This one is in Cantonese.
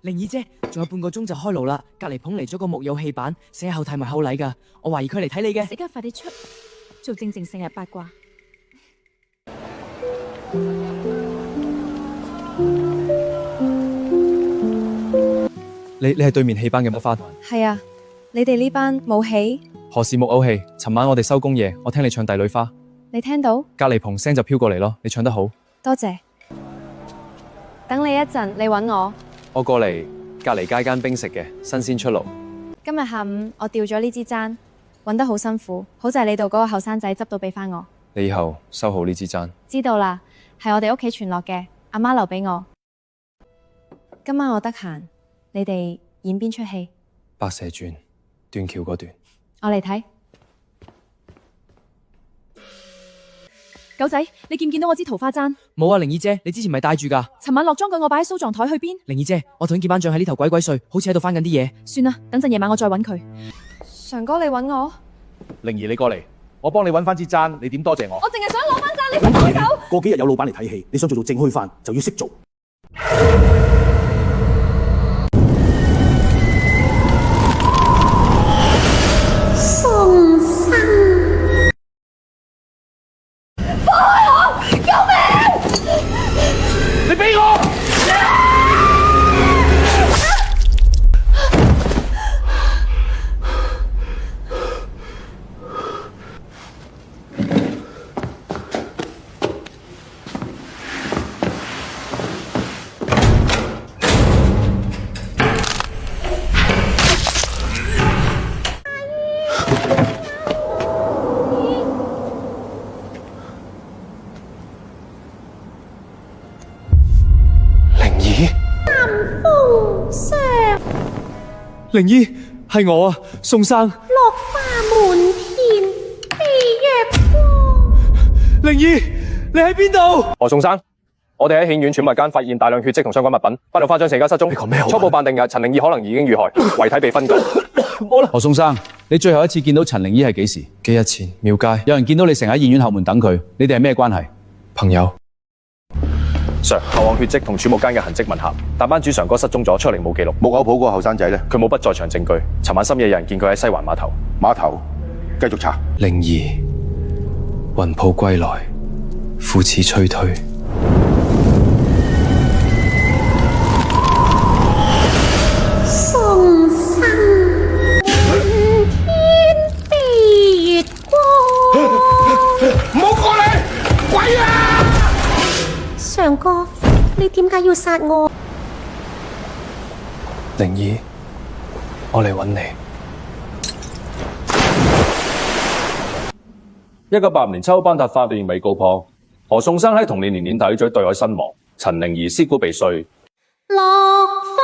靈兒姐，仲有半個鐘就開爐啦，隔籬捧嚟咗個木有戲板，寫後太埋後禮噶，我懷疑佢嚟睇你嘅。而家快啲出，做正成日八卦。你係對面戲班嘅木花？係啊，你哋呢班冇戲？何氏木偶戲？尋晚我哋收工夜，我聽你唱帝女花，你聽到？隔籬棚聲就飄過嚟咯，你唱得好，多謝。等你一陣，你搵我。我過嚟隔籬街間冰食嘅新鮮出爐。今日下午我掉咗呢支簪，搵得好辛苦，好在你度嗰個後生仔執到俾翻我。你以後收好呢支簪。知道啦，係我哋屋企傳落嘅，阿媽留俾我。今晚我得閒，你哋演邊出戲？白蛇傳，斷橋嗰段。我嚟睇。狗仔，你見唔見到我支桃花簪？冇啊，靈兒姐，你之前咪帶住噶？尋晚落妝嗰我擺喺梳妝台去邊？靈兒姐，我同件班長喺呢頭鬼鬼祟，好似喺度翻緊啲嘢。算啦，等陣夜晚我再揾佢。常哥，你揾我？靈兒，你過嚟，我幫你揾翻支簪，你點多謝我？我淨係想攞翻簪，你快幫手！過幾日有老闆嚟睇戲，你想做正虛範就要識做。送生，你俾我！靈姨，係我啊，宋生。落花滿天飛若光。靈姨，你喺邊度？何宋生，我哋喺戲院儲物間發現大量血跡同相關物品，8號花將成家失蹤。你講咩？初步判定嘅陳靈姨可能已經遇害，遺體被分割。何宋生，你最後一次見到陳靈姨係幾時？幾日前，廟街有人見到你成日喺醫院後門等佢，你哋係咩關係？朋友。Sir，後往血跡同儲物間嘅痕跡吻合，但班主常哥失蹤咗，出嚟冇記錄。木偶鋪個後生仔咧，佢冇不在場證據。尋晚深夜有人見佢喺西環碼頭。碼頭繼續查。靈兒，魂魄歸來，父子催退。送生，滿天飛月光。唔好過嚟，鬼啊！常哥，你點解要殺我？靈兒，我嚟揾你。 1985年秋班達法院未告破，何宋生喺同年年底嘴對外身亡，陳靈兒屍骨被碎。落花。